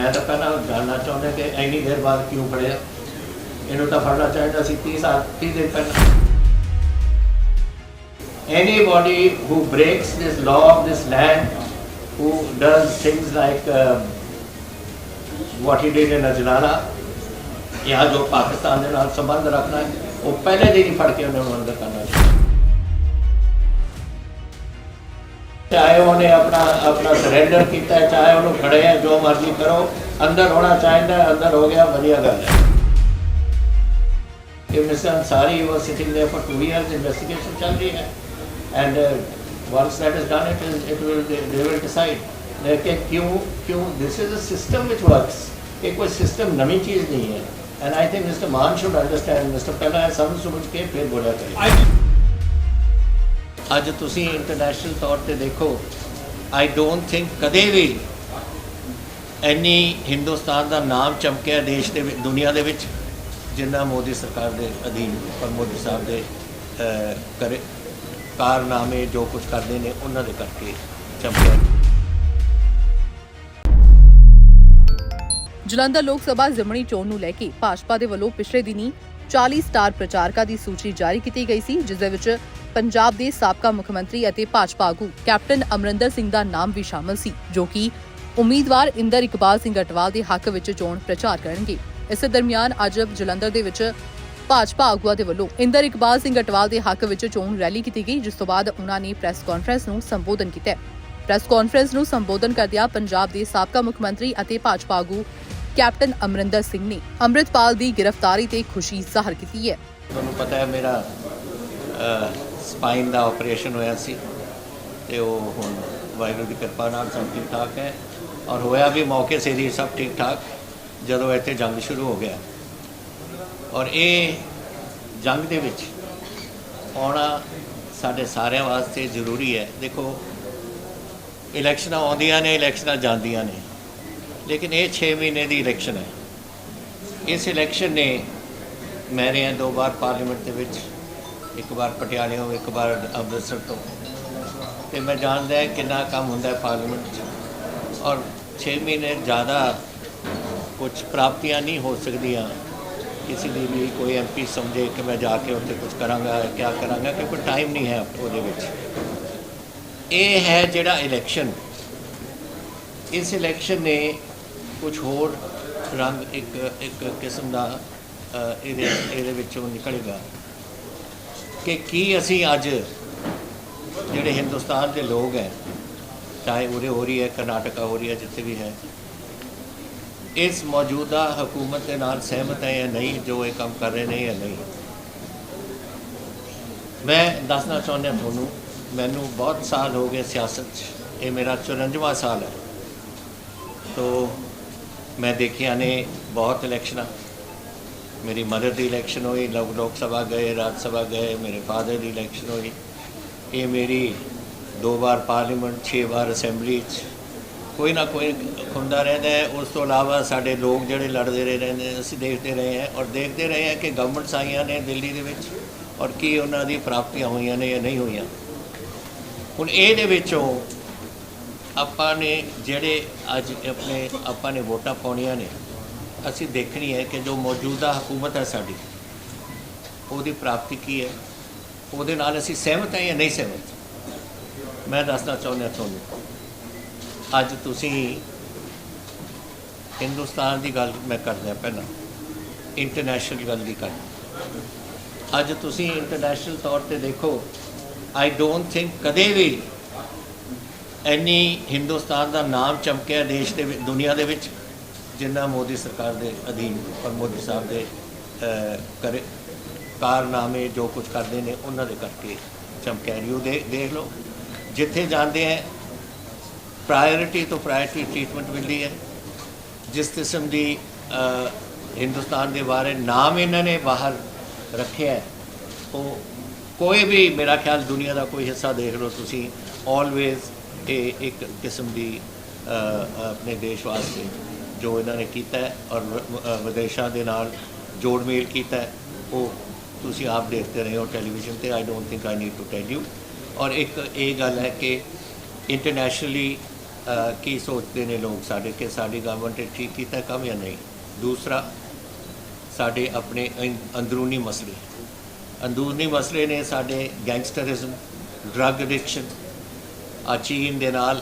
मैं तो पहला जानना चाहता कि इन्नी देर बाद क्यों फड़िया इन्हों तो फड़ना चाहिए सी 30 दिन पहले। Anybody who breaks this law of this land, who does things like what he did in Ajnala, या जो पाकिस्तान के नाल संबंध रखना है, वो पहले दिन ही फड़ के उन्होंने अंदर करना चाहिए। चाहे उन्हें अपना सरेंडर किया है, चाहे उन्होंने खड़े हैं, जो मर्जी करो, अंदर होना चाहिए, अंदर हो गया, बढ़िया गल है। Mr. Ansari was sitting there for 2 years, investigation चल रही है, and once that is done, they will decide. लेकिन क्यों this is a system which works. ये कोई system नवी चीज़ नहीं है, and I think Mr. Maan should understand. Mr. पहला है समझ के फिर बोला करें। आज तुसी इंटरनेशनल तौर पे देखो, I don't think कदे भी इन्नी हिंदुस्तान का नाम चमकिया देश दे दुनिया दे विच जिन्ना मोदी सरकार के अधीन और मोदी साहब के करे कारनामे जो कुछ करते हैं उन्होंने करके चमकिया। ਜਲੰਧਰ ਲੋਕ ਸਭਾ ਜ਼ਿਮਣੀ ਚੋਣ ਨੂੰ ਲੈ ਕੇ ਭਾਜਪਾ ਦੇ ਵੱਲੋਂ ਪਿਛਲੇ ਦਿਨੀ 40 ਸਟਾਰ ਪ੍ਰਚਾਰਕਾਂ ਦੀ ਸੂਚੀ ਜਾਰੀ ਕੀਤੀ ਗਈ ਸੀ, ਜਿਸ ਦੇ ਵਿੱਚ ਪੰਜਾਬ ਦੇ ਸਾਬਕਾ ਮੁੱਖ ਮੰਤਰੀ ਅਤੇ ਭਾਜਪਾ ਆਗੂ ਕੈਪਟਨ ਅਮਰਿੰਦਰ ਸਿੰਘ ਦਾ ਨਾਮ ਵੀ ਸ਼ਾਮਲ ਸੀ, ਜੋ ਕਿ ਉਮੀਦਵਾਰ ਇੰਦਰ ਇਕਬਾਲ ਸਿੰਘ ਅਟਵਾਲ ਦੇ ਹੱਕ ਵਿੱਚ ਚੋਣ ਪ੍ਰਚਾਰ ਕਰਨਗੇ। ਇਸੇ ਦਰਮਿਆਨ ਅੱਜ ਜਲੰਧਰ ਦੇ ਵਿੱਚ ਭਾਜਪਾ ਆਗੂਆਂ ਦੇ ਵੱਲੋਂ ਇੰਦਰ ਇਕਬਾਲ ਸਿੰਘ ਅਟਵਾਲ ਦੇ ਹੱਕ ਵਿੱਚ ਚੋਣ ਰੈਲੀ ਕੀਤੀ ਗਈ, ਜਿਸ ਤੋਂ ਬਾਅਦ ਉਹਨਾਂ ਨੇ ਪ੍ਰੈਸ ਕਾਨਫਰੰਸ ਨੂੰ ਸੰਬੋਧਨ ਕੀਤਾ। ਪ੍ਰੈਸ ਕਾਨਫਰੰਸ ਨੂੰ ਸੰਬੋਧਨ ਕਰਦਿਆਂ ਪੰਜਾਬ ਦੇ ਸਾਬਕਾ ਮੁੱਖ ਮੰਤਰੀ ਅਤੇ ਭਾਜਪਾ ਆਗੂ ਕੈਪਟਨ ਅਮਰਿੰਦਰ ਸਿੰਘ ਨੇ ਅੰਮ੍ਰਿਤਪਾਲ ਦੀ ਗ੍ਰਿਫਤਾਰੀ ਤੇ ਖੁਸ਼ੀ ਜ਼ਾਹਰ ਕੀਤੀ ਹੈ। ਤੁਹਾਨੂੰ ਪਤਾ ਹੈ ਮੇਰਾ ਸਪਾਈਨ ਦਾ ਆਪਰੇਸ਼ਨ ਹੋਇਆ ਸੀ ਤੇ ਉਹ ਹੁਣ ਵਾਹਿਗੁਰੂ ਦੀ ਕਿਰਪਾ ਨਾਲ ਸਭ ਠੀਕ ਠਾਕ ਹੈ, ਔਰ ਹੋਇਆ ਵੀ ਮੌਕੇ ਸਿਰ ਹੀ ਸਭ ਠੀਕ ਠਾਕ ਜਦੋਂ ਇੱਥੇ ਜੰਗ ਸ਼ੁਰੂ ਹੋ ਗਿਆ। ਔਰ ਇਹ ਜੰਗ ਦੇ ਵਿੱਚ ਆਉਣਾ ਸਾਡੇ ਸਾਰਿਆਂ ਵਾਸਤੇ ਜ਼ਰੂਰੀ ਹੈ। ਦੇਖੋ ਇਲੈਕਸ਼ਨਾਂ ਆਉਂਦੀਆਂ ਨੇ, ਇਲੈਕਸ਼ਨਾਂ ਜਾਂਦੀਆਂ ਨੇ, लेकिन ये 6 महीने की इलैक्शन है। इस इलैक्शन ने मैं रहा 2 बार पार्लीमेंट के विच, एक बार पटियाले एक बार अमृतसर तो मैं जानता है कितना काम होंदा है पार्लीमेंट, और 6 महीने ज़्यादा कुछ प्राप्तियां नहीं हो सकदियां किसी की भी। कोई MP समझे कि मैं जाके उत्थे कुछ करांगा, क्या करांगा, क्योंकि टाइम नहीं है उहदे विच। ये है जिहड़ा इलैक्शन, इस इलैक्शन ने कुछ होर रंग एक किस्म का ये निकलेगा कि की असी अज जिहड़े हिंदुस्तान के लोग हैं, चाहे उरे हो रही है, कर्नाटका हो रही है, जिथे भी है, इस मौजूदा हुकूमत के नाल सहमत है या नहीं, जो ये काम कर रहे हैं या नहीं। मैं दसना चाहुंदा तुहानूं, मैनूं बहुत साल हो गए सियासत, ये मेरा 54वां साल है। तो मैं देखिया ने बहुत इलैक्शन, मेरी मदर की इलैक्शन हुई, लोक सभा गए, राज्य सभा गए, मेरे फादर की इलैक्शन हुई, ये मेरी 2 बार पार्लीमेंट, 6 बार असैंबली, कोई ना कोई होंदा रहता है। उस तो इलावा साडे लोग जिहड़े लड़ते रहे हैं, असीं देखते रहे हैं, और देखते रहे हैं कि गवर्नमेंट्स आईयां ने दिल्ली दे विच और की उन्हां दी प्राप्तियां होईयां ने या नहीं होईयां। हुण इहदे विचों ਆਪਾਂ ने ਜਿਹੜੇ ਅੱਜ ਆਪਣੇ ਆਪਾਂ ਨੇ ਵੋਟਾਂ ਪਾਉਣੀਆਂ ਨੇ, ਅਸੀਂ ਦੇਖਣੀ ਹੈ ਕਿ ਜੋ ਮੌਜੂਦਾ ਹਕੂਮਤ ਹੈ ਸਾਡੀ, ਉਹਦੀ ਪ੍ਰਾਪਤੀ ਕੀ ਹੈ, ਉਹਦੇ ਨਾਲ ਅਸੀਂ ਸਹਿਮਤ ਹਾਂ ਜਾਂ ਨਹੀਂ ਸਹਿਮਤ। ਮੈਂ ਦੱਸਣਾ ਚਾਹੁੰਦਾ ਤੁਹਾਨੂੰ, ਅੱਜ ਤੁਸੀਂ ਹਿੰਦੁਸਤਾਨ ਦੀ ਗੱਲ ਮੈਂ ਕਰਦਾ, ਪਹਿਲਾਂ ਇੰਟਰਨੈਸ਼ਨਲ ਗੱਲ ਦੀ ਕਰ। ਅੱਜ ਤੁਸੀਂ ਇੰਟਰਨੈਸ਼ਨਲ ਤੌਰ ਤੇ ਦੇਖੋ, ਆਈ ਡੋਂਟ ਥਿੰਕ ਕਦੇ ਵੀ इन्नी हिंदुस्तान का नाम चमकिया देश दे दुनिया दे विच जिन्ना मोदी सरकार के अधीन और मोदी साहब के करे कारनामे जो कुछ करते हैं उन्होंने करके चमकिया। रियो देख लो, जिथे जाते हैं प्रायोरिटी तो प्रायोरिटी ट्रीटमेंट मिलती है। जिस किस्म की हिंदुस्तान के बारे नाम इन्होंने बाहर रखे है, वो कोई भी मेरा ख्याल दुनिया का कोई हिस्सा देख लो तुसी, ऑलवेज ये एक किस्म की अपने देश वास्ते जो इन्होंने किया है और विदेशों के नाल जोड़ मेल किया है, वो तुसी आप देखते रहे हो टेलीविजन पे। I don't think I need to tell you. और एक ये गल है कि इंटरनेशनली ਕੀ ਸੋਚਦੇ ਨੇ ਲੋਕ ਸਾਡੇ ਕਿ ਸਾਡੀ ਗਵਰਨਮੈਂਟ ਨੇ ਠੀਕ ਕੀਤਾ ਕੰਮ ਜਾਂ ਨਹੀਂ। ਦੂਸਰਾ ਸਾਡੇ ਆਪਣੇ ਅੰਦਰੂਨੀ ਮਸਲੇ ਨੇ ਸਾਡੇ ਗੈਂਗਸਟਰਿਜ਼ਮ, ਡਰੱਗ ਐਡਿਕਸ਼ਨ, ਆ ਚੀਨ ਦੇ ਨਾਲ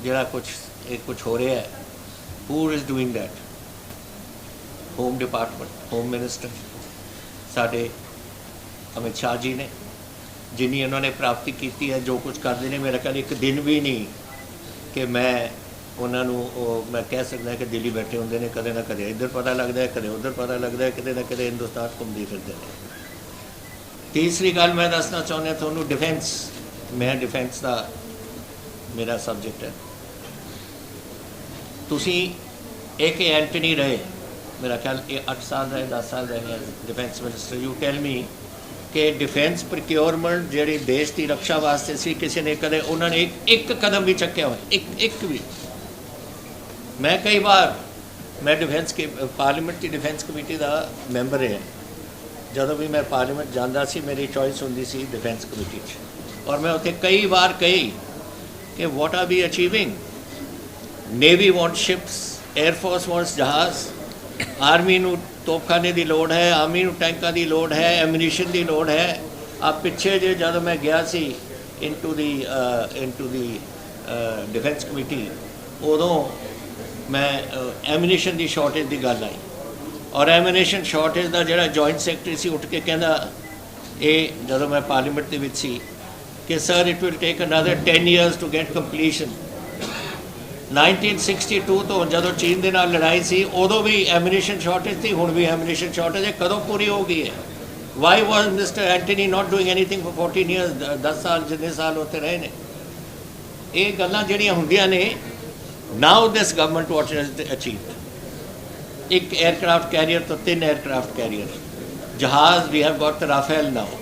ਜਿਹੜਾ ਕੁਛ ਹੋ ਰਿਹਾ ਹੈ। Who is doing that? Home department, home minister ਸਾਡੇ ਅਮਿਤ ਸ਼ਾਹ ਜੀ ਨੇ, ਜਿੰਨੀ ਉਹਨਾਂ ਨੇ ਪ੍ਰਾਪਤੀ ਕੀਤੀ ਹੈ, ਜੋ ਕੁਝ ਕਰਦੇ ਨੇ, ਮੇਰਾ ਖਿਆਲ ਇੱਕ ਦਿਨ ਵੀ ਨਹੀਂ ਕਿ ਮੈਂ ਉਹਨਾਂ ਨੂੰ ਮੈਂ ਕਹਿ ਸਕਦਾ ਕਿ ਦਿੱਲੀ ਬੈਠੇ ਹੁੰਦੇ ਨੇ, ਕਦੇ ਨਾ ਕਦੇ ਇੱਧਰ ਪਤਾ ਲੱਗਦਾ ਹੈ, ਕਦੇ ਉੱਧਰ ਪਤਾ ਲੱਗਦਾ ਹੈ, ਕਿਤੇ ਨਾ ਕਿਤੇ ਹਿੰਦੁਸਤਾਨ ਘੁੰਮਦੇ ਫਿਰਦੇ ਨੇ। ਤੀਸਰੀ ਗੱਲ ਮੈਂ ਦੱਸਣਾ ਚਾਹੁੰਦਾ ਤੁਹਾਨੂੰ, ਡਿਫੈਂਸ ਦਾ ਮੇਰਾ ਸਬਜੈਕਟ ਹੈ। ਤੁਸੀਂ ਇੱਕ ਐਂਟਨੀ ਰਹੇ, ਮੇਰਾ ਖਿਆਲ ਇਹ 8 ਸਾਲ ਦਾ ਹੈ, 10 ਸਾਲ ਦਾ ਹੈ ਡਿਫੈਂਸ ਮਿਨਿਸਟਰ। ਯੂ ਟੈਲ ਮੀ ਕਿ ਡਿਫੈਂਸ ਪ੍ਰੋਕਿਉਰਮੈਂਟ ਜਿਹੜੀ ਦੇਸ਼ ਦੀ ਰੱਖਿਆ ਵਾਸਤੇ ਸੀ, ਕਿਸੇ ਨੇ ਕਦੇ ਉਹਨਾਂ ਨੇ ਇੱਕ ਕਦਮ ਵੀ ਚੱਕਿਆ ਹੋਇਆ? ਇੱਕ ਵੀ। ਮੈਂ ਕਈ ਵਾਰ ਡਿਫੈਂਸ ਪਾਰਲੀਮੈਂਟ ਦੀ ਡਿਫੈਂਸ ਕਮੇਟੀ ਦਾ ਮੈਂਬਰ ਰਿਹਾ। ਜਦੋਂ ਵੀ ਮੈਂ ਪਾਰਲੀਮੈਂਟ ਜਾਂਦਾ ਸੀ, ਮੇਰੀ ਚੋਇਸ ਹੁੰਦੀ ਸੀ ਡਿਫੈਂਸ ਕਮੇਟੀ 'ਚ, ਔਰ ਮੈਂ ਉੱਥੇ ਕਈ ਵਾਰ ਕਹੀ ਕਿ what are we achieving. Navy want ships, air force wants ਜਹਾਜ਼, ਆਰਮੀ ਨੂੰ ਤੋਪਖਾਨੇ ਦੀ ਲੋੜ ਹੈ, ਆਰਮੀ ਨੂੰ ਟੈਂਕਾਂ ਦੀ ਲੋੜ ਹੈ, ਐਮੂਨੀਸ਼ਨ ਦੀ ਲੋੜ ਹੈ। ਆ ਪਿੱਛੇ ਜੇ ਜਦੋਂ ਮੈਂ ਗਿਆ ਸੀ ਇਨਟੂ ਦੀ ਡਿਫੈਂਸ ਕਮੇਟੀ, ਉਦੋਂ ਮੈਂ ਐਮੂਨੀਸ਼ਨ ਦੀ ਸ਼ਾਰਟੇਜ ਦੀ ਗੱਲ ਆਈ, ਔਰ ਐਮੂਨੀਸ਼ਨ ਸ਼ਾਰਟੇਜ ਦਾ ਜਿਹੜਾ ਜੁਆਇੰਟ ਸੈਕਟਰੀ ਸੀ ਉੱਠ ਕੇ ਕਹਿੰਦਾ, ਇਹ ਜਦੋਂ ਮੈਂ ਪਾਰਲੀਮੈਂਟ ਦੇ ਵਿੱਚ ਸੀ, ਕਿ sir it will take another 10 years to get completion. 1962 ਤੋਂ ਜਦੋਂ ਚੀਨ ਦੇ ਨਾਲ ਲੜਾਈ ਸੀ, ਉਦੋਂ ਵੀ ਐਮੂਨੀਸ਼ਨ ਸ਼ਾਰਟੇਜ ਸੀ, ਹੁਣ ਵੀ ਐਮੂਨੀਸ਼ਨ ਸ਼ਾਰਟੇਜ ਹੈ। ਕਦੋਂ ਪੂਰੀ ਹੋ ਗਈ ਹੈ? Why was mister Antony not doing anything for 14 years? 10 ਸਾਲ ਜਿੰਨੇ ਸਾਲ ਉੱਥੇ ਰਹੇ ਨੇ। ਇਹ ਗੱਲਾਂ ਜਿਹੜੀਆਂ ਹੁੰਦੀਆਂ ਨੇ, ਨਾਓ ਦਿਸ ਗਵਰਨਮੈਂਟ ਵਾਟ ਹੈਜ਼ ਅਚੀਵਡ, ਇੱਕ 에ਅਰਕ੍ਰਾਫਟ ਕੈਰੀਅਰ ਤੋਂ 3 에ਅਰਕ੍ਰਾਫਟ ਕੈਰੀਅਰ, ਜਹਾਜ਼, ਵੀ ਹੈਵ ਗੋਟ ਰਾਫੇਲ ਨਾਓ,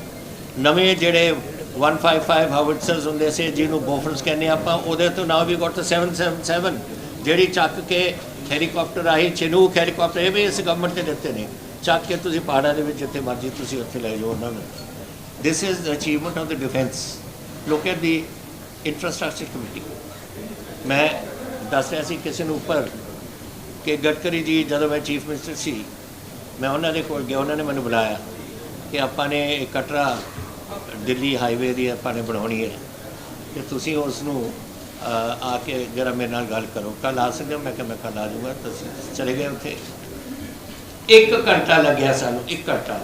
ਨਵੇਂ ਜਿਹੜੇ 155 ਹਾਵਿਟਸਰਸ ਹੁੰਦੇ ਸੀ, ਜਿਹਨੂੰ ਬੋਫਰਸ ਕਹਿੰਦੇ ਆਪਾਂ, ਉਹਦੇ ਤੋਂ ਨਾਓ ਵੀ ਗੋਟ 777, ਜਿਹੜੀ ਚੱਕ ਕੇ ਹੈਲੀਕਾਪਟਰ ਆਈ, ਚਿਨੂਕ ਹੈਲੀਕਾਪਟਰ, ਇਹ ਵੀ ਇਸ ਗਵਰਨਮੈਂਟ ਨੇ ਦਿੱਤੇ ਨੇ। ਚੱਕ ਕੇ ਤੁਸੀਂ ਪਹਾੜਾਂ ਦੇ ਵਿੱਚ ਜਿੱਥੇ ਮਰਜ਼ੀ ਤੁਸੀਂ ਉੱਥੇ ਲੈ ਜਾਓ ਉਹਨਾਂ ਨੂੰ। This is the achievement of the defence. Look at the infrastructure committee. ਮੈਂ ਦੱਸ ਰਿਹਾ ਸੀ ਕਿਸੇ ਨੂੰ ਉੱਪਰ ਕਿ ਗਡਕਰੀ ਜੀ, ਜਦੋਂ ਮੈਂ ਚੀਫ ਮਿਨਿਸਟਰ ਸੀ, ਮੈਂ ਉਹਨਾਂ ਦੇ ਕੋਲ ਗਿਆ, ਉਹਨਾਂ ਨੇ ਮੈਨੂੰ ਬੁਲਾਇਆ ਕਿ ਆਪਾਂ ਨੇ ਕਟਰਾ ਦਿੱਲੀ ਹਾਈਵੇ ਦੀ ਆਪਾਂ ਨੇ ਬਣਾਉਣੀ ਹੈ, ਕਿ ਤੁਸੀਂ ਉਸ ਨੂੰ ਆ ਕੇ ਜਰਾ ਮੇਰੇ ਨਾਲ ਗੱਲ ਕਰੋ, ਕੱਲ੍ਹ ਆ ਸਕਦੇ ਹੋ? ਮੈਂ ਕਿਹਾ ਮੈਂ ਕੱਲ੍ਹ ਆ ਜਾਊਂਗਾ। ਤੁਸੀਂ ਚਲੇ ਗਏ ਉੱਥੇ, 1 ਘੰਟਾ ਲੱਗਿਆ ਸਾਨੂੰ, 1 ਘੰਟਾ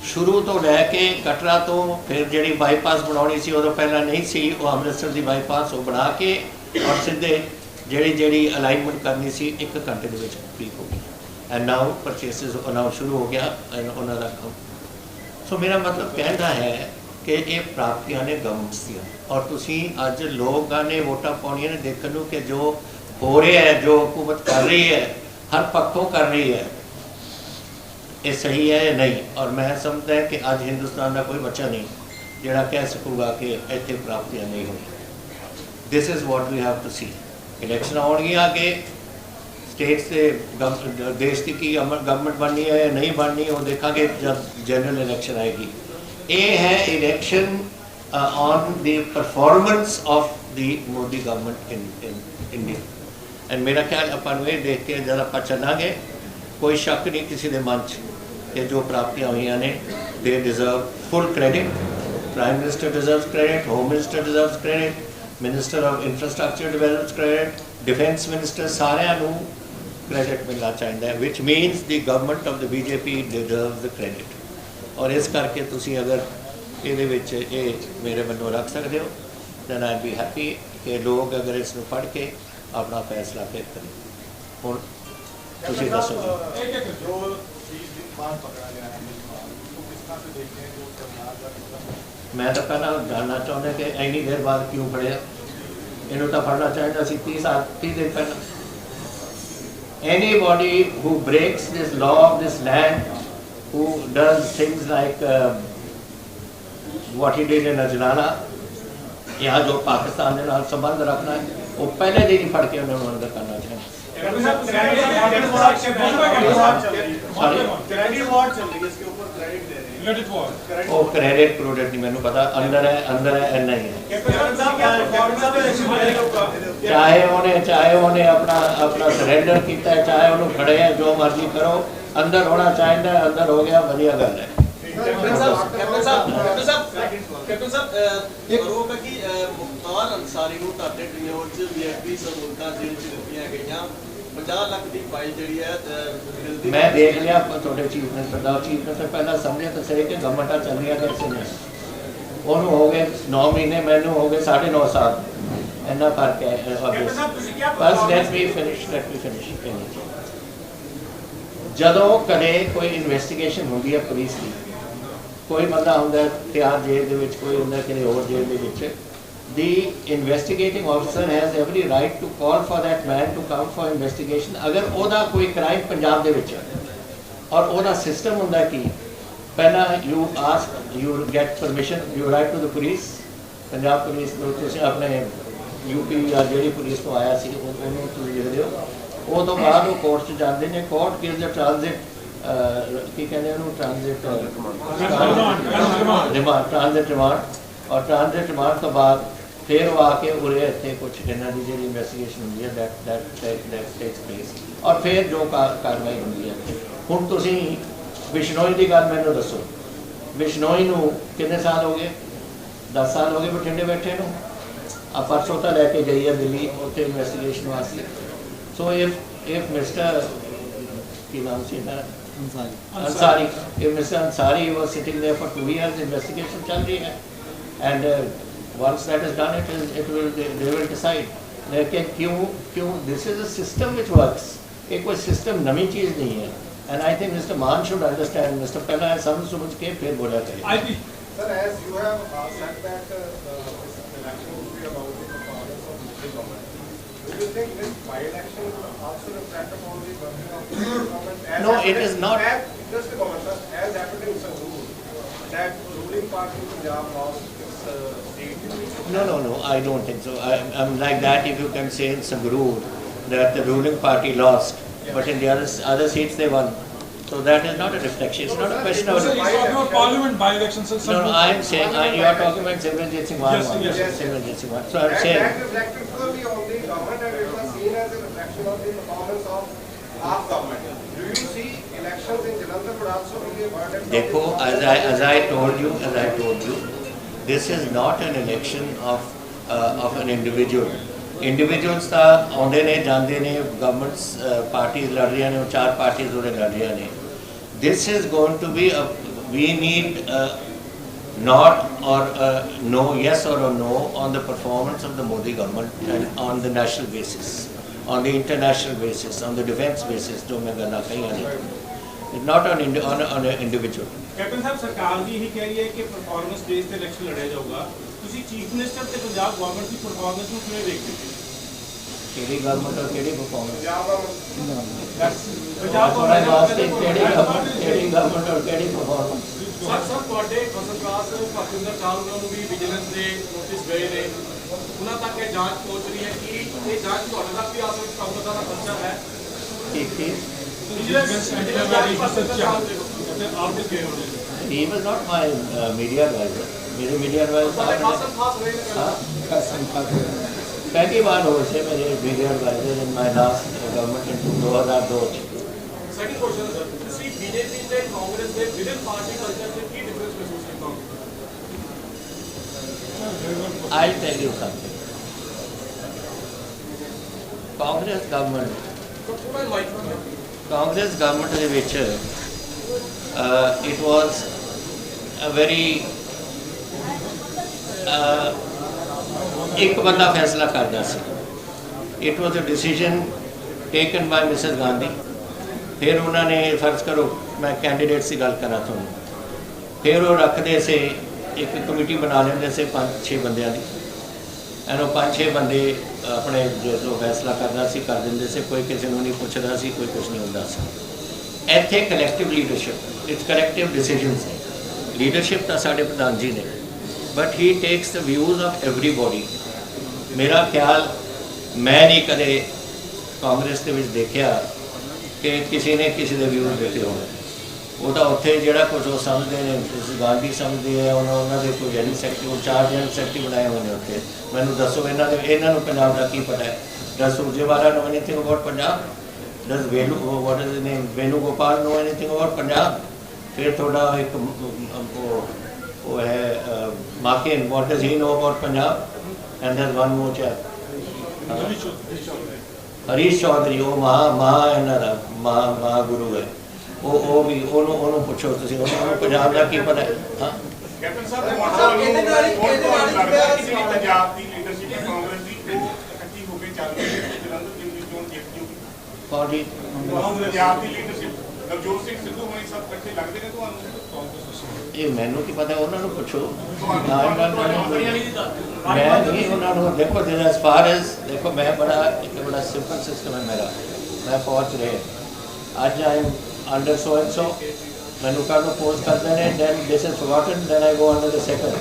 ਸ਼ੁਰੂ ਤੋਂ ਲੈ ਕੇ ਕਟਰਾ ਤੋਂ। ਫਿਰ ਜਿਹੜੀ ਬਾਈਪਾਸ ਬਣਾਉਣੀ ਸੀ, ਉਦੋਂ ਪਹਿਲਾਂ ਨਹੀਂ ਸੀ, ਉਹ ਅੰਮ੍ਰਿਤਸਰ ਦੀ ਬਾਈਪਾਸ ਉਹ ਬਣਾ ਕੇ, ਔਰ ਸਿੱਧੇ ਜਿਹੜੀ ਅਲਾਈਨਮੈਂਟ ਕਰਨੀ ਸੀ 1 ਘੰਟੇ ਦੇ ਵਿੱਚ ਕੰਪਲੀਟ ਹੋ ਗਈ। ਐਂਡ ਨਾਓ ਪਰਚੇਸਿਸ ਨਾਓ ਸ਼ੁਰੂ ਹੋ ਗਿਆ ਉਹਨਾਂ ਦਾ ਕੰਮ। ਸੋ ਮੇਰਾ ਮਤਲਬ ਕਹਿਣਾ ਹੈ ਕਿ ਇਹ ਪ੍ਰਾਪਤੀਆਂ ਨੇ ਗਵਰਨਮੈਂਟਸ ਦੀਆਂ, ਔਰ ਤੁਸੀਂ ਅੱਜ ਲੋਕਾਂ ਨੇ ਵੋਟਾਂ ਪਾਉਣੀਆਂ ਨੇ ਦੇਖਣ ਨੂੰ ਕਿ ਜੋ ਹੋ ਰਿਹਾ ਹੈ, ਜੋ ਹਕੂਮਤ ਕਰ ਰਹੀ ਹੈ, ਹਰ ਪੱਖੋਂ ਕਰ ਰਹੀ ਹੈ, ਇਹ ਸਹੀ ਹੈ ਜਾਂ ਨਹੀਂ। ਔਰ ਮੈਂ ਸਮਝਦਾ ਕਿ ਅੱਜ ਹਿੰਦੁਸਤਾਨ ਦਾ ਕੋਈ ਬੱਚਾ ਨਹੀਂ ਜਿਹੜਾ ਕਹਿ ਸਕੂਗਾ ਕਿ ਇੱਥੇ ਪ੍ਰਾਪਤੀਆਂ ਨਹੀਂ ਹੋਈਆਂ। This is what we have to see. Election ਆਉਣਗੀਆਂ ਅੱਗੇ, ਸਟੇਟਸ ਦੇ ਦੇਸ਼ ਦੀ ਕੀ ਗਵਰਨਮੈਂਟ ਬਣਨੀ ਹੈ ਜਾਂ ਨਹੀਂ ਬਣਨੀ, ਉਹ ਦੇਖਾਂਗੇ ਜਦ ਜਨਰਲ ਇਲੈਕਸ਼ਨ ਆਏਗੀ। ਇਹ ਹੈ election on the performance of the Modi government in India. And ਮੇਰਾ ਖਿਆਲ ਆਪਾਂ ਨੂੰ ਇਹ ਦੇਖ ਕੇ ਜਦ ਆਪਾਂ ਚੱਲਾਂਗੇ, ਕੋਈ ਸ਼ੱਕ ਨਹੀਂ ਕਿਸੇ ਦੇ ਮਨ 'ਚ ਕਿ ਜੋ ਪ੍ਰਾਪਤੀਆਂ ਹੋਈਆਂ ਨੇ, they deserve full credit. Prime minister deserves credit, home minister deserves credit, minister of infrastructure development credit, defence minister सारिਆਂ ਨੂੰ क्रेडिट मिलना चाहिए, which means the government of the BJP deserve the credit. और इस करके तुसी अगर ये मेरे मनो रख सकते हो, दैन आई बी हैप्पी कि लोग अगर इसको पढ़ के अपना फैसला फिर करें। हुण तुसी दसो मैं तो पहला जानना चाहता कि इन्नी देर बाद क्यों पढ़िया, इन्हों तो पढ़ना चाहिए सी 30 दिन पहले। Anybody who breaks this law of this land, who does things like what he did in Ajnana, यहाँ जो पाकिस्तान के नाल संबंध रखना है, वो पहले दिन ही फड़ के उन्होंने अंदर करना चाहिए। credit war. ਉਹ ਕ੍ਰੈਡਿਟ ਕਰੋਡਿਟ ਨਹੀਂ ਮੈਨੂੰ ਪਤਾ, ਅੰਦਰ ਹੈ ਇੰਨਾ ਹੀ ਹੈ। ਚਾਹੇ ਉਹਨੇ ਆਪਣਾ ਸਰੈਂਡਰ ਕੀਤਾ ਹੈ, ਚਾਹੇ ਉਹਨੂੰ ਖੜੇ ਹੈ, ਜੋ ਮਰਜ਼ੀ ਕਰੋ, ਅੰਦਰ ਹੋਣਾ ਚਾਹੀਦਾ, ਅੰਦਰ ਹੋ ਗਿਆ, ਵਧੀਆ ਗੱਲ ਹੈ। ਕੈਪਟਨ ਸਾਹਿਬ ਆਰੋਪ ਹੈ ਕਿ ਮੁਖਤਾਰ ਅੰਸਾਰੀ ਨੂੰ ਤੁਹਾਡੇ ਟ੍ਰਿਬਿਊਨਲ 'ਚ ਵੀਆਈਪੀ ਸਹੂਲਤਾਂ ਜੇਲ੍ਹ 'ਚ ਦਿੱਤੀਆਂ ਗਈਆਂ, 50 ਲੱਖ ਦੀ ਫਾਈਲ ਜਿਹੜੀ ਹੈ ਮਿਲਦੀ। ਮੈਂ ਦੇਖ ਲਿਆ ਤੁਹਾਡੇ ਚੀਫ ਮਿਨਿਸਟਰ ਦਾ, ਚੀਫ ਮਿਨਿਸਟਰ ਪਹਿਲਾਂ ਸਮਝੇ ਤਾਂ ਸਹੀ ਕਿ ਗਵਰਨਮੈਂਟਾਂ ਚੱਲ ਰਹੀਆਂ ਕੈਸੇ ਨੇ। ਉਹਨੂੰ ਹੋ ਗਏ 9 ਮਹੀਨੇ, ਮੈਨੂੰ ਹੋ ਗਏ 9.5 ਸਾਲ, ਇੰਨਾ ਫਰਕ ਹੈ। ਬਸ ਲੈਟ ਮੀ ਫਿਨਿਸ਼। ਜਦੋਂ ਕਦੇ ਕੋਈ ਇਨਵੈਸਟੀਗੇਸ਼ਨ ਹੁੰਦੀ ਹੈ ਪੁਲਿਸ ਦੀ, ਕੋਈ ਬੰਦਾ ਹੁੰਦਾ ਤਿਆਰ ਜੇਲ੍ਹ ਦੇ ਵਿੱਚ, ਕੋਈ ਹੁੰਦਾ ਕਿਸੇ ਹੋਰ ਜੇਲ੍ਹ ਦੇ ਵਿੱਚ, the investigating officer has every right to call for that man to come for investigation। अगर ਉਹਦਾ ਕੋਈ ਕ੍ਰਾਈਮ ਪੰਜਾਬ ਦੇ ਵਿੱਚ ਔਰ ਉਹਦਾ ਸਿਸਟਮ ਹੁੰਦਾ ਕਿ ਪਹਿਲਾਂ you get permission, you write to the police, Punjab police ਨੂੰ ਤੁਸੀਂ ਆਪਣੇ ਯੂਪੀ ਜਾਂ ਜਿਹੜੀ ਪੁਲਿਸ ਤੋਂ ਆਇਆ ਸੀ ਉਹਨੂੰ ਤੁਸੀਂ ਲਿਖਦੇ ਹੋ, ਉਹ ਤੋਂ ਬਾਅਦ ਉਹ ਕੋਰਟ 'ਚ ਜਾਂਦੇ ਨੇ, ਕੋਰਟ gives the transit ਕੀ ਕਹਿੰਦੇ ਉਹਨੂੰ, ਟ੍ਰਾਂਜ਼ਿਟ ਰਿਮਾਂਡ, ਔਰ ਟ੍ਰਾਂਜ਼ਿਟ ਰਿਮਾਂਡ ਤੋਂ ਬਾਅਦ ਫਿਰ ਉਹ ਆ ਕੇ ਉਰੇ ਇੱਥੇ ਕੁਝ ਇਹਨਾਂ ਦੀ ਜਿਹੜੀ ਇਨਵੈਸਟੀਗੇਸ਼ਨ ਹੁੰਦੀ ਹੈ that takes place, ਔਰ ਫਿਰ ਜੋ ਕਾਰਵਾਈ ਹੁੰਦੀ ਹੈ। ਹੁਣ ਤੁਸੀਂ ਬਿਸ਼ਨੋਈ ਦੀ ਗੱਲ ਮੈਨੂੰ ਦੱਸੋ, ਬਿਸ਼ਨੋਈ ਨੂੰ ਕਿੰਨੇ ਸਾਲ ਹੋ ਗਏ? 10 ਸਾਲ ਹੋ ਗਏ ਬਠਿੰਡੇ ਬੈਠੇ ਨੂੰ। ਆ ਪਰਸੋਂ ਤਾਂ ਲੈ ਕੇ ਗਈ ਹੈ ਦਿੱਲੀ ਉੱਥੇ ਇਨਵੈਸਟੀਗੇਸ਼ਨ ਵਾਸਤੇ। ਸੋ if ਮਿਸਟਰ ਕੀ ਨਾਮ ਸੀ ਨਾ, Ansari, if Mr. Ansari was sitting there for 2 years, investigation चल रही है, and once that is done, they will decide। लेकिन क्यों this is a system which works। एक कोई system नवी चीज़ नहीं है, and I think Mr. Maan should understand। Mr. पहला है समझ के फिर बोला चाहिए। Sir, as you have said that this election will be about the performance of the government, do you think this by-election will also reflect upon the working of the government? No, it is not। Just a comment, sir. As happened in Sangrur, that ruling party in Punjab lost its seat. No, I don't think so। I'm like that if you can say in Sangrur that the ruling party lost, but in the other seats they won। So that is not a reflection. It's not a question of. Sir, he's talking about parliament by-elections. No, I am saying you are talking about Simranjit Singh Mann. Yes. Simranjit Singh Mann. So I am And saying. that reflected fully on the government, and it was seen as a reflection of the performance of our government. Do you see elections in Jalandhar would also be a verdict? देखो, as I told you, this is not an election of an individual। Individuals ਤਾਂ ਆਉਂਦੇ ਨੇ ਜਾਂਦੇ ਨੇ, governments parties ਲੜ ਰਹੀਆਂ ਨੇ, 4 parties ਉਰੇ ਲੜ ਰਹੀਆਂ ਨੇ। This is going to be we need not or no, yes or no on the performance of the Modi government and on the national basis, on the international basis, on the defense basis, जो मैं गल्लां कहियां ने, not on an individual। Captain ਸਾਹਿਬ ਸਰਕਾਰ ਵੀ ਇਹੀ ਕਹਿ ਰਹੀ ਹੈ ਕਿ ਪਰਫਾਰਮੈਂਸ ਬੇਸ ਤੇ ਇਲੈਕਸ਼ਨ ਲੜਿਆ ਜਾਊਗਾ। ਤੁਸੀਂ ਚੀਫ ਮਿਨਿਸਟਰ ਤੇ ਪੰਜਾਬ ਗਵਰਨਮੈਂਟ ਦੀ ਪਰਫਾਰਮੈਂਸ ਨੂੰ ਕਿਵੇਂ ਦੇਖਦੇ ਹੋ? ਕਿਹੜੀ ਗਵਰਨਮੈਂਟ ਔਰ ਕਿਹੜੀ ਪਰਫਾਰਮੈਂਸ? ਪੰਜਾਬ ਵਾਸਤੇ ਕਿਹੜੀ ਗਵਰਨਮੈਂਟ ਔਰ ਕਿਹੜੀ ਪਰਫਾਰਮੈਂਸ? ਸਰ ਤੁਹਾਡੇ ਫਸਲਕਾਸ ਭੁਪਿੰਦਰ ਚਾਲ ਨੂੰ ਵੀ ਵਿਜੀਲੈਂਸ ਦੇ ਨੋਟਿਸ ਗਏ ਨੇ, ਉਹਨਾਂ ਤੱਕ ਇਹ ਜਾਂਚ ਪਹੁੰਚ ਰਹੀ ਹੈ ਕਿ ਇਹ ਜਾਂਚ ਤੁਹਾਡੇ ਤੱਕ ਵੀ ਆ ਸਕਦੀ, ਕੰਮ ਦਾ ਖਰਚਾ ਹੈ। ਠੀਕ ਵਿਜੀਲੈਂਸ ਐਂਟੀਵਾਇਰਸ ਰਿਸਰਚ ਅਤੇ ਆਪ ਦੇ ਗਏ ਹੋਣੇ। He was not my media advisor। मेरे media advisor पहली बार हो से मेरे media advisor in my last government in 2002। Second question sir, ਤੁਸੀਂ ਬੀਜੇਪੀ ਤੇ ਕਾਂਗਰਸ ਦੇ ਵਿਦਿਨ ਪਾਰਟੀ ਕਲਚਰ ਦੇ ਕੀ ਡਿਫਰੈਂਸ ਮਹਿਸੂਸ ਕੀਤਾ? I'll tell you something। Congress government ਦੇ ਵਿੱਚ it was a very ਇੱਕ ਬੰਦਾ ਫੈਸਲਾ ਕਰਦਾ ਸੀ। It was a decision taken by Mrs. Gandhi। ਫਿਰ ਉਹਨਾਂ ਨੇ ਫਰਜ਼ ਕਰੋ ਮੈਂ ਕੈਂਡੀਡੇਟਸ ਦੀ ਗੱਲ ਕਰਾਂ ਤੁਹਾਨੂੰ, ਫਿਰ ਉਹ ਰੱਖਦੇ ਸੀ ਇੱਕ ਕਮੇਟੀ ਬਣਾ ਲੈਂਦੇ ਸੀ 5-6 ਬੰਦਿਆਂ ਦੀ, ਐਨ ਉਹ 5-6 ਬੰਦੇ ਆਪਣੇ ਜੋ ਫੈਸਲਾ ਕਰਨਾ ਸੀ ਕਰ ਦਿੰਦੇ ਸੀ, ਕੋਈ ਕਿਸੇ ਨੂੰ ਨਹੀਂ ਪੁੱਛਦਾ ਸੀ, ਕੋਈ ਕੁਛ ਨਹੀਂ ਹੁੰਦਾ ਸੀ। ਇੱਥੇ collective leadership, it's collective decisions ਨੇ। ਲੀਡਰਸ਼ਿਪ ਤਾਂ ਸਾਡੇ ਪ੍ਰਧਾਨ ਜੀ ਨੇ, but he takes the views of everybody. ਮੇਰਾ ਖਿਆਲ ਮੈਂ ਨਹੀਂ ਕਦੇ ਕਾਂਗਰਸ ਦੇ ਵਿੱਚ ਦੇਖਿਆ ਕਿ ਕਿਸੇ ਨੇ ਕਿਸੇ ਦੇ ਵਿਊਜ਼ ਦਿੱਤੇ ਹੋਣ। ਉਹ ਤਾਂ ਉੱਥੇ ਜਿਹੜਾ ਕੁਝ ਉਹ ਸਮਝਦੇ ਨੇ, ਤੁਸੀਂ ਗਾਂਧੀ ਸਮਝਦੇ ਆ, ਉਹਨਾਂ ਦੇ ਕੋਈ ਜਨਰਲ ਸੈਕਟਰੀ, ਉਹ 4 ਜਨਰਲ ਸੈਕਟਰੀ ਬਣਾਏ ਹੋਏ ਨੇ ਉੱਥੇ। ਮੈਨੂੰ ਦੱਸੋ ਇਹਨਾਂ ਨੂੰ ਪੰਜਾਬ ਦਾ ਕੀ ਪਤਾ ਹੈ? Does Surjewala know anything about Punjab? Does what is his name, Venugopal know anything about Punjab? फिर थोड़ा एक वो है Makin, what does he know about Punjab? And there's one more chap, Harish Chaudhary, वो महा ਇਹਨਾਂ ਦਾ ਮਹਾ ਗੁਰੂ ਹੈ। ਉਹ ਵੀ ਉਹਨੂੰ ਪੁੱਛੋ ਤੁਸੀਂ, ਉਹਨੂੰ ਪੰਜਾਬ ਦਾ ਕੀ ਪਤਾ ਹੈ? ਹਾਂ ਕੈਪਟਨ ਸਾਹਿਬ ਇਹਦੇ ਨਾਲ ਹੀ ਪੰਜਾਬ ਦੀ ਲੀਡਰਸ਼ਿਪ ਕਾਂਗਰਸ ਦੀ ਉਹ ਇਕੱਠੀ ਹੋ ਕੇ ਚੱਲ ਰਹੀ ਹੈ, ਜਲੰਧਰ ਦੀ ਚੋਣ ਜਿੱਤ ਜੂਗੀ। ਕੌਣ ਜੀ? ਪੰਜਾਬ ਦੀ ਲੀਡਰਸ਼ਿਪ ਨਵਜੋਤ ਸਿੰਘ ਸਿੱਧੂ ਹੋਣੀ ਸਭ ਇਕੱਠੇ ਲੱਗਦੇ ਨੇ ਤੁਹਾਨੂੰ? ਇਹ ਮੈਨੂੰ ਕੀ ਪਤਾ, ਉਹਨਾਂ ਨੂੰ ਪੁੱਛੋ। ਮੈਂ ਨਹੀਂ ਉਹਨਾਂ ਨੂੰ, ਦੇਖੋ as far as ਦੇਖੋ ਮੈਂ ਬੜਾ ਸਿੰਪਲ ਸਿਸਟਮ ਹੈ ਮੇਰਾ। ਮੈਂ ਪਹੁੰਚ ਰਿਹਾ ਅੱਜ ਆਈ ਅੰਡਰ ਸੋ ਐਂਡ ਸੋ, ਮੈਨੂੰ ਕੱਲ੍ਹ ਨੂੰ ਪੋਸਟ ਕਰਦੇ ਨੇ, then this is forgotten, then I go under the second।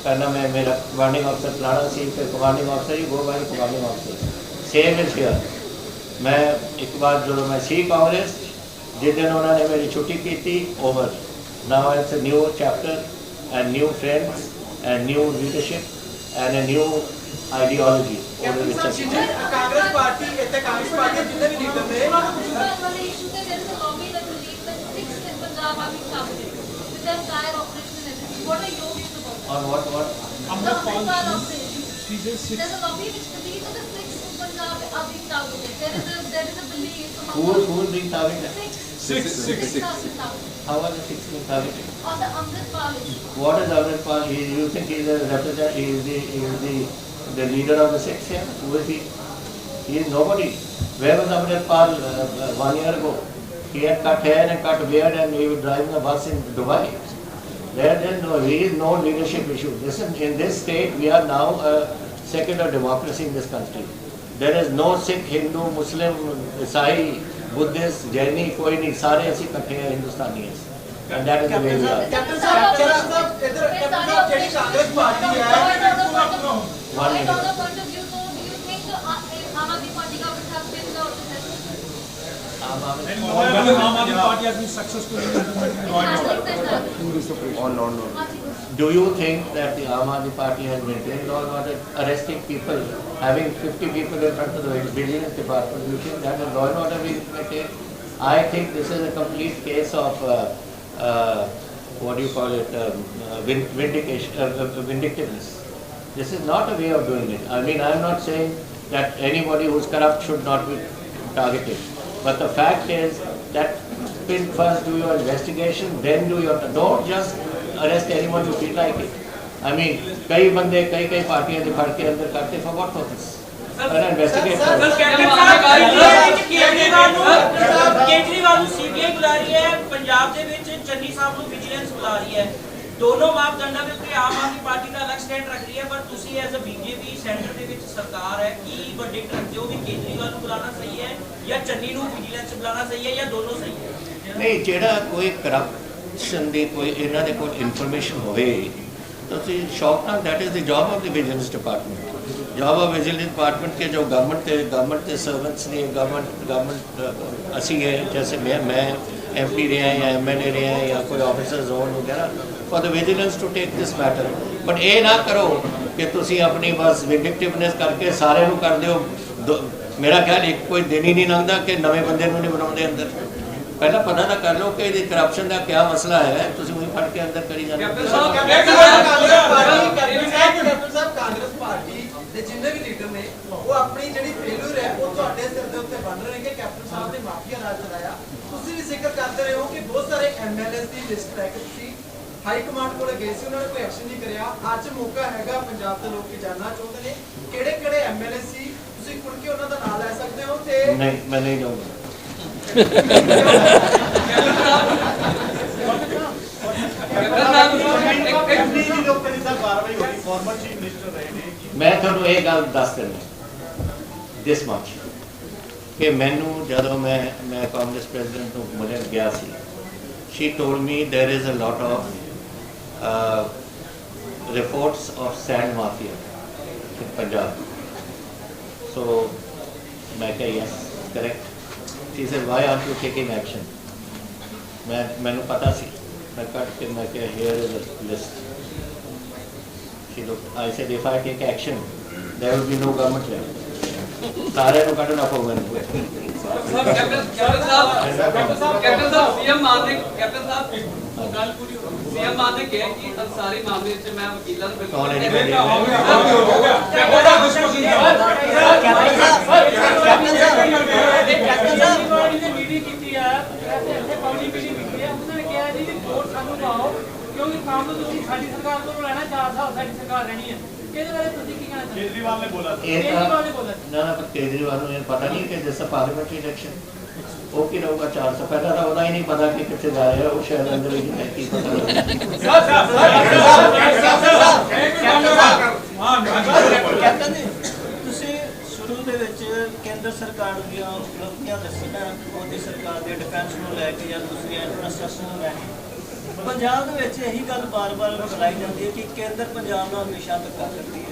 ਪਹਿਲਾਂ ਮੈਂ ਮੇਰਾ ਕਮਾਂਡਿੰਗ ਅਫਸਰ ਫਲਾਣਾ ਸੀ, ਫਿਰ ਕਮਾਂਡਿੰਗ ਅਫਸਰ ਹੀ ਗੋ ਬਾਈ ਕਮਾਂਡਿੰਗ ਅਫਸਰ। Same is here. ਮੈਂ ਇੱਕ ਵਾਰ ਜਦੋਂ ਮੈਂ ਸੀ ਕਾਂਗਰਸ, जिस दिन उन्होंने मेरी छुट्टी की थी, over. Now it's a new chapter and new friends and new leadership and a new ideology। Congress party Congress party जितने भी लीडर थे वाले इशू थे, there is a lobby that believes that 6 in Punjab are being targeted with the entire operation and everything. What are your views about that? On what? Amritpal operation. There's a lobby which believes that the 6 in Punjab are being targeted. There is a belief among Who is being targeted? Six are being targeted. How are the 6 being targeted? On the Amritpal issue. What is Amritpal? You think he is a representative? He is the leader of the 6 here? Who is he? He is nobody. Where was Amritpal 1 year ago? He had cut hair and cut beard and he was driving a bus in Dubai. There is no leadership issue. Listen, in this state we are now a secular democracy in this country. There is no Sikh, Hindu, Muslim, Isai, Buddhist, Jaini, कोई नहीं, सारे ऐसे इकट्ठे हैं हिंदुस्तानी हैं। And that is the way we are। Captain साहब इधर captain साहब जेडी कांग्रेस पार्टी है, One minute। from the point of view, so do you think आम आदमी पार्टी का would have been the successful? आम आदमी Aam Aadmi party has been successful in implementing law and order। Do you think that the Aam Aadmi Party has maintained law and order, arresting people, having 50 people in front of the vigilance department? Do you think that is law and order being maintained? I think this is a complete case of what do you call it, vindictiveness. This is not a way of doing it. I mean, I am not saying that anybody who is corrupt should not be targeted, but the fact is that first do your investigation, then don't just arrest anyone you feel like it। I mean, कई बंदे कई पार्टियां दिखा के अंदर करते for what purpose? Investigate करो। ਕੇਜਰੀਵਾਲ ਨੂੰ ਸੀਬੀਆਈ ਬੁਲਾ ਰਹੀ ਹੈ, ਪੰਜਾਬ ਦੇ ਵਿੱਚ ਚੰਨੀ ਸਾਹਿਬ ਨੂੰ ਵਿਜੀਲੈਂਸ ਬੁਲਾ ਰਹੀ ਹੈ। ਦੋਨੋਂ ਮਾਪਦੰਡਾਂ ਦੇ ਉੱਤੇ ਆਮ ਆਦਮੀ ਪਾਰਟੀ ਦਾ ਅਲੱਗ ਸਟੈਂਡ ਰੱਖ ਰਹੀ ਹੈ, ਪਰ ਤੁਸੀਂ ਐਜ਼ ਅ ਬੀਜੇਪੀ ਸੈਂਟਰ ਦੇ ਵਿੱਚ ਸਰਕਾਰ ਹੈ, ਕੀ ਵਰਡਿਕਟ ਰੱਖਦੇ ਹੋ ਵੀ ਕੇਜਰੀਵਾਲ ਨੂੰ ਬੁਲਾਉਣਾ ਸਹੀ ਹੈ ਜਾਂ ਚੰਨੀ ਨੂੰ ਵਿਜੀਲੈਂਸ ਬੁਲਾਉਣਾ ਸਹੀ ਹੈ ਜਾਂ ਦੋਨੋਂ ਸਹੀ ਹੈ? ਨਹੀਂ, ਜਿਹੜਾ ਕੋਈ ਕਰਪਸ਼ਨ ਦੀ ਕੋਈ ਇਹਨਾਂ ਦੇ ਕੋਲ ਇਨਫੋਰਮੇਸ਼ਨ ਹੋਵੇ, ਤੁਸੀਂ ਸ਼ੌਕ ਨਾਲ, that is the job of the vigilance department। job of vigilance department के जो गवर्नमेंट के सर्वेंट्स ने, गवर्नमेंट असी है, जैसे मैं MP रहे हैं या MLA रहे हैं या कोई ऑफिसर जोन वगैरह, for the vigilance to take this matter। but ਇਹ ਨਾ ਕਰੋ ਕਿ ਤੁਸੀਂ ਆਪਣੀ ਬਸ ਵਿੰਡਿਕਟਿਵਨੈਸ ਕਰਕੇ ਸਾਰਿਆਂ ਨੂੰ ਕਰ ਦਿਓ। ਮੇਰਾ ਖਿਆਲ ਇੱਕ ਕੋਈ ਦਿਨ ਹੀ ਨਹੀਂ ਲੰਘਦਾ ਕਿ ਨਵੇਂ ਬੰਦੇ ਨੂੰ ਨਹੀਂ ਬਣਾਉਂਦੇ ਅੰਦਰ। ਪਹਿਲਾਂ ਪਤਾ ਤਾਂ ਕਰ ਲਓ ਕਿ ਇਹਦੀ ਕਰਪਸ਼ਨ ਦਾ ਕੀ ਮਸਲਾ ਹੈ, ਤੁਸੀਂ ਉਹੀ ਫੜ ਕੇ ਅੰਦਰ ਕਰੀ ਜਾਂਦੇ ਹੋ। ਕੈਪਟਨ ਸਾਹਿਬ ਕਾਂਗਰਸ ਪਾਰਟੀ ਦੇ ਜਿੰਨੇ ਵੀ ਲੀਡਰ ਨੇ ਉਹ ਆਪਣੀ ਜਿਹੜੀ ਫੇਲੂਰ ਹੈ ਉਹ ਤੁਹਾਡੇ ਸਿਰ ਦੇ ਉੱਤੇ ਬੰਨ ਰਹੇ ਕਿ ਕੈਪਟਨ ਸਾਹਿਬ ਨੇ ਮਾਫੀਆ ਰਾਜ ਚਲਾਇਆ। ਤੁਸੀਂ ਵੀ ਜ਼ਿਕਰ ਕਰਦੇ ਰਹੇ ਹੋ ਕਿ ਬਹੁਤ ਸਾਰੇ MLAs ਦੀ ਲਿਸਟ ਲੈ ਕੇ ਤੁਸੀਂ ਹਾਈ ਕਮਾਂਡ ਕੋਲ ਗਏ ਸੀ, ਉਹਨਾਂ ਨੇ ਕੋਈ ਐਕਸ਼ਨ ਨਹੀਂ ਕਰਿਆ। ਅੱਜ ਮੌਕਾ ਹੈਗਾ, ਪੰਜਾਬ ਦੇ ਲੋਕ ਜਾਣਨਾ ਚਾਹੁੰਦੇ ਨੇ ਕਿਹੜੇ MLA ਸੀ, ਤੁਸੀਂ ਖੁੱਲ ਕੇ ਉਹਨਾਂ ਦਾ ਨਾਮ ਲੈ ਸਕਦੇ ਹੋ। ਤੇ ਨਹੀਂ, ਮੈਂ ਨਹੀਂ ਜਾਊਂਗਾ। ਮੈਂ ਤੁਹਾਨੂੰ ਇਹ ਗੱਲ ਦੱਸ ਦਿੰਦਾ ਦਿਸ ਮਚ ਕਿ ਮੈਨੂੰ ਜਦੋਂ ਮੈਂ ਕਾਂਗਰਸ ਪ੍ਰੈਜ਼ੀਡੈਂਟ ਨੂੰ ਮਿਲਣ ਗਿਆ ਸੀ, she told me there is a lot of reports of sand mafia in Punjab। so मैं कहा yes, correct। She said, why aren't you taking action? ਮੈਨੂੰ ਪਤਾ ਸੀ, ਮੈਂ ਕੱਟ ਕੇ ਮੈਂ ਕਿਹਾ here is a list. She looked, I said if I take action there will be no government left। ਸਾਰਿਆਂ ਨੂੰ ਕੱਢਣਾ ਪਊਗਾ ਕੈਪਟਨ ਸਾਹਿਬ ਸੀਐਮ ਮਾਨ ਨੇ ਗੱਲ ਪੂਰੀ ਹੋ ਗਈ। ਸੀਐਮ ਮਾਨ ਨੇ ਕਿਹਾ ਕਿ ਅੰਸਾਰੀ ਮਾਮਲੇ 'ਚ ਮੈਂ ਵਕੀਲਾਂ ਨੂੰ ਕੌਣ ਹੈ ਜੀ? ਕੇਜਰੀਵਾਲ ਨੇ ਬੋਲਾ केजरीवाल ਨੂੰ ਪਤਾ ਨਹੀਂ ਕਿ ਜਿਸ ਪਾਰਲੀਮੈਂਟਰੀ ਇਲੈਕਸ਼ਨ ਉਹ ਕੀ ਰਹੂਗਾ 400 ਪਹਿਲਾਂ ਤਾਂ ਉਹਦਾ ਹੀ ਨਹੀਂ ਪਤਾ ਕਿ ਕਿੱਥੇ ਜਾ ਰਿਹਾ, ਉਹ ਸ਼ਾਇਦ ਅੰਦਰ ਹੀ ਹੈ, ਕੀ ਪਤਾ ਕੈਪਟਨ ਜੀ, ਤੁਸੀਂ ਸ਼ੁਰੂ ਦੇ ਵਿੱਚ ਕੇਂਦਰ ਸਰਕਾਰ ਦੀਆਂ ਉਪਲਬਧੀਆਂ ਦੱਸੀਆਂ, ਮੋਦੀ ਸਰਕਾਰ ਦੇ ਡਿਫੈਂਸ ਨੂੰ ਲੈ ਕੇ ਜਾਂ ਦੂਸਰੀ ਇਨਫਰਾਸਟ੍ਰਕਚਰ ਨੂੰ ਲੈ ਕੇ। ਪੰਜਾਬ ਦੇ ਵਿੱਚ ਇਹੀ ਗੱਲ ਬਾਰ-ਬਾਰ ਬੁਲਾਈ ਜਾਂਦੀ ਹੈ ਕਿ ਕੇਂਦਰ ਪੰਜਾਬ ਨਾਲ ਹਮੇਸ਼ਾ ਧੱਕਾ ਕਰਦੀ ਹੈ।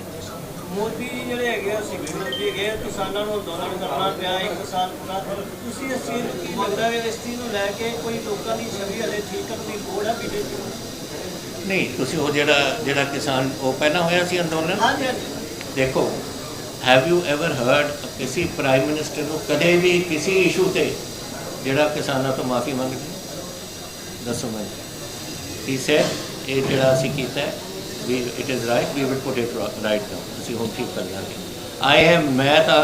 ਮੋਦੀ ਜਿਹੜੇ ਹੈਗੇ ਆ ਸਿੱਖ ਵਿਰੋਧੀ ਹੈਗੇ, ਕਿਸਾਨਾਂ ਨੂੰ ਅੰਦੋਲਨ ਕਰਨਾ ਪਿਆ 1 ਸਾਲ ਪੂਰਾ। ਤੁਸੀਂ ਇਸ ਚੀਜ਼ ਨੂੰ ਕੀ ਲੱਗਦਾ ਹੈ, ਇਸ ਚੀਜ਼ ਨੂੰ ਲੈ ਕੇ ਕੋਈ ਲੋਕਾਂ ਦੀ ਛਵੀ ਹਲੇ ਠੀਕ ਕਰਨ ਦੀ ਲੋੜ ਹੈ ਬੀਜੇਪੀ ਨੂੰ? ਨਹੀਂ, ਤੁਸੀਂ ਉਹ ਜਿਹੜਾ ਕਿਸਾਨ ਉਹ ਪਹਿਲਾਂ ਹੋਇਆ ਸੀ ਅੰਦੋਲਨ, ਹਾਂਜੀ ਹਾਂਜੀ। ਦੇਖੋ, ਹੈਵ ਯੂ ਐਵਰ ਹਰਡ ਕਿਸੇ ਪ੍ਰਾਈਮ ਮਿਨਿਸਟਰ ਨੂੰ ਕਦੇ ਵੀ ਕਿਸੇ ਇਸ਼ੂ ਤੇ ਜਿਹੜਾ ਕਿਸਾਨਾਂ ਤੋਂ ਮਾਫੀ ਮੰਗਦੇ? ਦੱਸੋ ਮੈਨੂੰ। ਹੀ ਸੈਡ ਇਹ ਜਿਹੜਾ ਅਸੀਂ ਕੀਤਾ ਹੈ, we it is right, we will put it right now, ਅਸੀਂ ਹੁਣ ਠੀਕ ਕਰ ਲਾਂਗੇ। ਮੈਂ ਤਾਂ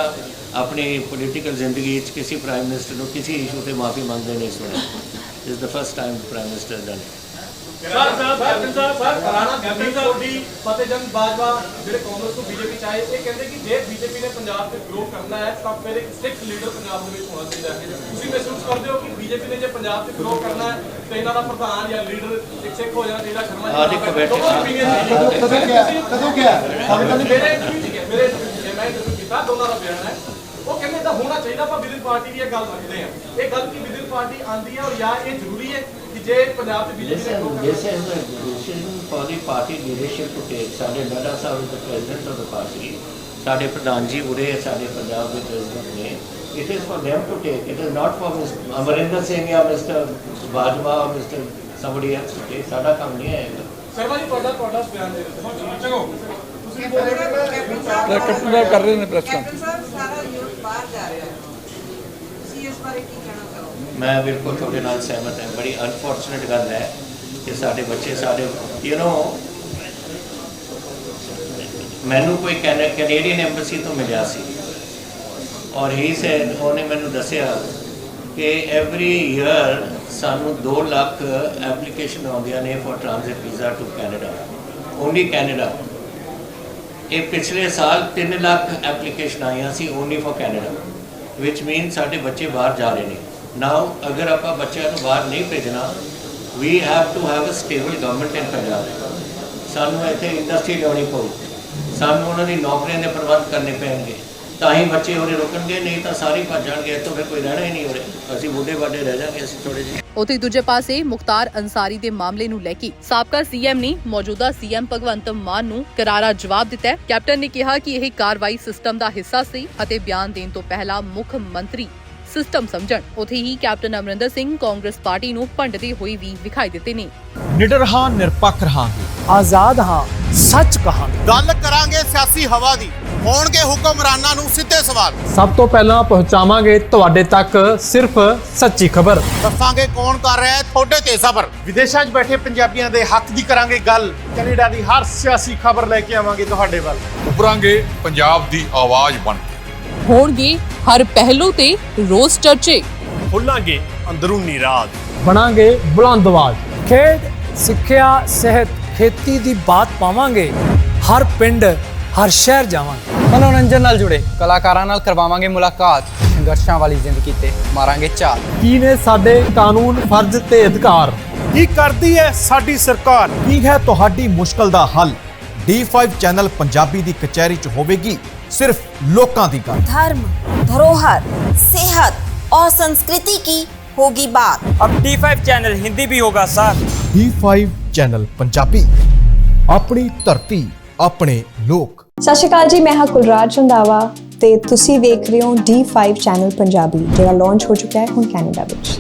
ਆਪਣੀ ਪੋਲੀਟੀਕਲ ਜ਼ਿੰਦਗੀ 'ਚ ਕਿਸੇ ਪ੍ਰਾਈਮ ਮਿਨਿਸਟਰ ਨੂੰ ਕਿਸੇ ਇਸ਼ੂ ਤੇ ਮਾਫੀ ਮੰਗਦੇ ਨਹੀਂ ਸੁਣਿਆ। This the first time prime minister done. Fatehjang Bajwa ਜਿਹੜੇ ਕਾਂਗਰਸ ਤੋਂ ਬੀਜੇਪੀ ਚ ਆਏ, ਇਹ ਕਹਿੰਦੇ ਕਿ ਜੇ ਬੀਜੇਪੀ ਨੇ ਪੰਜਾਬ ਤੇ ਗਰੋ ਕਰਨਾ ਹੈ ਤਾਂ ਫਿਰ ਇੱਕ ਸਿੱਖ ਲੀਡਰ ਪੰਜਾਬ ਦੇ ਵਿੱਚ ਹੋਣਾ ਚਾਹੀਦਾ ਹੈ। ਤੁਸੀਂ ਮਹਿਸੂਸ ਕਰਦੇ ਹੋ ਕਿ ਬੀਜੇਪੀ ਨੇ ਜੇ ਪੰਜਾਬ ਤੇ ਗਰੋ ਕਰਨਾ ਹੈ ਤਾਂ ਇਹਨਾਂ ਦਾ ਪ੍ਰਧਾਨ ਜਾਂ ਲੀਡਰ ਇੱਕ ਸਿੱਖ ਹੋ ਜਾਣਾ ਚਾਹੀਦਾ? ਆ ਦੇਖੋ ਬੈਠੇ ਮੈਂ ਇੰਟਰਵਿਊ ਕੀਤਾ, ਦੋਨਾਂ ਦਾ ਬਿਆਨ ਹੈ। ਉਹ ਕਹਿੰਦੇ ਤਾਂ ਹੋਣਾ ਚਾਹੀਦਾ, ਪਰ ਵਿਦਿਨ ਪਾਰਟੀ ਦੀ ਇਹ ਗੱਲ ਰੱਖਦੇ ਆ। ਇਹ ਗੱਲ ਕੀ ਵਿਦਿਨ ਪਾਰਟੀ ਆਂਦੀ ਹੈ, ਔਰ ਜਾਂ ਇਹ ਜ਼ਰੂਰੀ ਹੈ ਕਿ ਜੇ ਪੰਜਾਬ ਤੇ ਬੀਜੇਪੀ ਨੇ ਗਰੋ ਕਰਨਾ? This is the decision for the party leadership to take। ਸਾਡੇ ਡਾਡਾ ਸਾਹਿਬ the president of the party, ਸਾਡੇ ਪ੍ਰਧਾਨ ਜੀ ਉਰੇ ਸਾਡੇ ਪੰਜਾਬ ਦੇ ਪ੍ਰੈਜ਼ੀਡੈਂਟ ਨੇ। It is for them to take, it is not for Mr. Amarinder Singh ਜਾਂ Mr. Bajwa or Mr. somebody else to take। ਸਾਡਾ ਕੰਮ ਨਹੀਂ ਹੈ। ਸ਼ਰਮਾ ਜੀ, ਤੁਹਾਡਾ ਬਿਆਨ ਦੇ ਦਿਓ। ਕੈਪਟਨ ਸਾਹਿਬ ਕਰ ਰਹੇ ਨੇ ਪ੍ਰੈਸ ਕਾਨਫਰੰਸ। ਸਾਰਾ ਯੂਥ ਬਾਹਰ ਜਾ ਰਿਹਾ ਹੈ, ਤੁਸੀਂ ਇਸ ਬਾਰੇ ਕੀ ਕਹਿਣਾ ਚਾਹੋਗੇ? ਮੈਂ ਬਿਲਕੁਲ ਤੁਹਾਡੇ ਨਾਲ ਸਹਿਮਤ ਹਾਂ। ਬੜੀ ਅਨਫੋਰਚੂਨੇਟ ਗੱਲ ਹੈ ਕਿ ਸਾਡੇ ਬੱਚੇ ਸਾਡੇ ਮੈਨੂੰ ਕੋਈ ਕੈਨੇਡੀਅਨ ਐਮਬੈਸੀ ਤੋਂ ਮਿਲਿਆ ਸੀ, ਔਰ ਹੀ ਸੈਡ, ਉਹਨੇ ਮੈਨੂੰ ਦੱਸਿਆ ਕਿ ਐਵਰੀ ਈਅਰ ਸਾਨੂੰ 2 ਲੱਖ ਐਪਲੀਕੇਸ਼ਨ ਆਉਂਦੀਆਂ ਨੇ for transit visa to Canada, only Canada. ਇਹ ਪਿਛਲੇ ਸਾਲ 3 ਲੱਖ ਐਪਲੀਕੇਸ਼ਨ ਆਈਆਂ ਸੀ ਓਨਲੀ ਫॉर ਕੈਨੇਡਾ, ਵਿਚ ਮੀਨ ਸਾਡੇ ਬੱਚੇ ਬਾਹਰ ਜਾ ਰਹੇ ਨੇ। ਨਾਓ ਅਗਰ ਆਪਾਂ ਬੱਚਿਆਂ ਨੂੰ ਬਾਹਰ ਨਹੀਂ ਭੇਜਣਾ, we have to have a stable government in Punjab. ਸਾਨੂੰ ਇੱਥੇ ਇੰਡਸਟਰੀ ਲਿਆਉਣੀ ਪਊ, ਸਾਨੂੰ ਉਹਨਾਂ ਦੀ ਨੌਕਰੀਆਂ ਦੇ ਪ੍ਰਬੰਧ ਕਰਨੇ ਪੈਣਗੇ, ਤਾਂ ਹੀ ਬੱਚੇ ਉਰੇ ਰੁਕਣਗੇ, ਨਹੀਂ ਤਾਂ ਸਾਰੇ ਭੱਜ ਜਾਣਗੇ, ਇੱਥੋਂ ਫਿਰ ਕੋਈ ਰਹਿਣਾ ਹੀ ਨਹੀਂ ਉਰੇ। ਅਸੀਂ ਬੁੱਢੇ ਬਾਢੇ ਰਹਿ ਜਾਵਾਂਗੇ, ਅਸੀਂ ਥੋੜੇ ਜਿਹੇ। ਉੱਥੇ ਦੂਜੇ ਪਾਸੇ ਮੁਖਤਾਰ ਅੰਸਾਰੀ ਦੇ ਮਾਮਲੇ ਨੂੰ ਲੈ ਕੇ ਸਾਬਕਾ ਸੀਐਮ ਨੇ ਮੌਜੂਦਾ ਸੀਐਮ ਭਗਵੰਤ ਮਾਨ ਨੂੰ ਕਰਾਰਾ ਜਵਾਬ ਦਿੱਤਾ ਹੈ। ਕੈਪਟਨ ਨੇ ਕਿਹਾ ਕਿ ਇਹ ਕਾਰਵਾਈ ਸਿਸਟਮ ਦਾ ਹਿੱਸਾ ਸੀ ਅਤੇ ਬਿਆਨ ਦੇਣ ਤੋਂ ਪਹਿਲਾਂ ਮੁੱਖ ਮੰਤਰੀ ਸਿਸਟਮ ਸਮਝਣ। ਉੱਥੇ ਹੀ ਕੈਪਟਨ ਅਮਰਿੰਦਰ ਸਿੰਘ ਕਾਂਗਰਸ ਪਾਰਟੀ ਨੂੰ ਭੰਡਦੇ ਹੋਏ ਵੀ ਵਿਖਾਈ ਦਿੱਤੇ ਨੇ। ਨਿਡਰ ਹਾਂ, ਨਿਰਪੱਖ ਰਹਾਂਗੇ, ਆਜ਼ਾਦ ਹਾਂ, ਸੱਚ ਕਹਾਂਗੇ। ਗੱਲ ਕਰਾਂਗੇ ਸਿਆਸੀ ਹਵਾ ਦੀ, ਹੋਣਗੇ ਹੁਕਮਰਾਨਾਂ ਨੂੰ ਸਿੱਧੇ ਸਵਾਲ। ਸਭ ਤੋਂ ਪਹਿਲਾਂ ਪਹੁੰਚਾਵਾਂਗੇ ਤੁਹਾਡੇ ਤੱਕ ਸਿਰਫ ਸੱਚੀ ਖਬਰ। ਦੱਸਾਂਗੇ ਕੌਣ ਕਰ ਰਿਹਾ ਹੈ ਤੁਹਾਡੇ ਤੇ ਸਬਰ। ਵਿਦੇਸ਼ਾਂ 'ਚ ਬੈਠੇ ਪੰਜਾਬੀਆਂ ਦੇ ਹੱਕ ਦੀ ਕਰਾਂਗੇ ਗੱਲ। ਕੈਨੇਡਾ ਦੀ ਹਰ ਸਿਆਸੀ ਖਬਰ ਲੈ ਕੇ ਆਵਾਂਗੇ ਤੁਹਾਡੇ ਵੱਲ। ਉੱਭਰਾਂਗੇ ਪੰਜਾਬ ਦੀ ਆਵਾਜ਼ ਬਣ ਕੇ। ਹੋਣਗੇ ਹਰ ਪਹਿਲੂ ਤੇ ਰੋਜ਼ ਚਰਚੇ। ਖੋਲਾਂਗੇ ਅੰਦਰੂਨੀ ਰਾਜ। ਬਣਾਂਗੇ ਬੁਲੰਦ ਆਵਾਜ਼। ਖੇਡ, ਸਿੱਖਿਆ, ਸਿਹਤ, ਖੇਤੀ ਦੀ ਬਾਤ ਪਾਵਾਂਗੇ। ਹਰ ਪਿੰਡ, ਹਰ ਸ਼ਹਿਰ ਜਾਵਾਂਗੇ। ਮਨੋਰੰਜਨ ਨਾਲ ਜੁੜੇ ਕਲਾਕਾਰਾਂ ਨਾਲ ਕਰਵਾਵਾਂਗੇ ਮੁਲਾਕਾਤ। ਸੰਘਰਸ਼ਾਂ ਵਾਲੀ ਜ਼ਿੰਦਗੀ ਤੇ ਮਾਰਾਂਗੇ ਝਾਤ। ਕੀ ਨੇ ਸਾਡੇ ਕਾਨੂੰਨ, ਫਰਜ਼ ਤੇ ਅਧਿਕਾਰ? ਕੀ ਕਰਦੀ ਹੈ ਸਾਡੀ ਸਰਕਾਰ? ਕੀ ਹੈ ਤੁਹਾਡੀ ਮੁਸ਼ਕਲ ਦਾ ਹੱਲ? D5 ਚੈਨਲ ਪੰਜਾਬੀ ਦੀ ਕਚਹਿਰੀ 'ਚ ਹੋਵੇਗੀ सिर्फ लोकां दी गल। धर्म, धरोहर, सेहत और संस्कृति की होगी बात। अब D5 चैनल हिंदी भी होगा सर। D5 चैनल पंजाबी, अपनी धरती, अपने लोक। सत श्री अकाल जी, मैं हाँ कुलराज रंधावा ते तुसी देख रहे हो D5 चैनल पंजाबी, जिहड़ा लॉन्च हो चुका है हुण कैनेडा विच।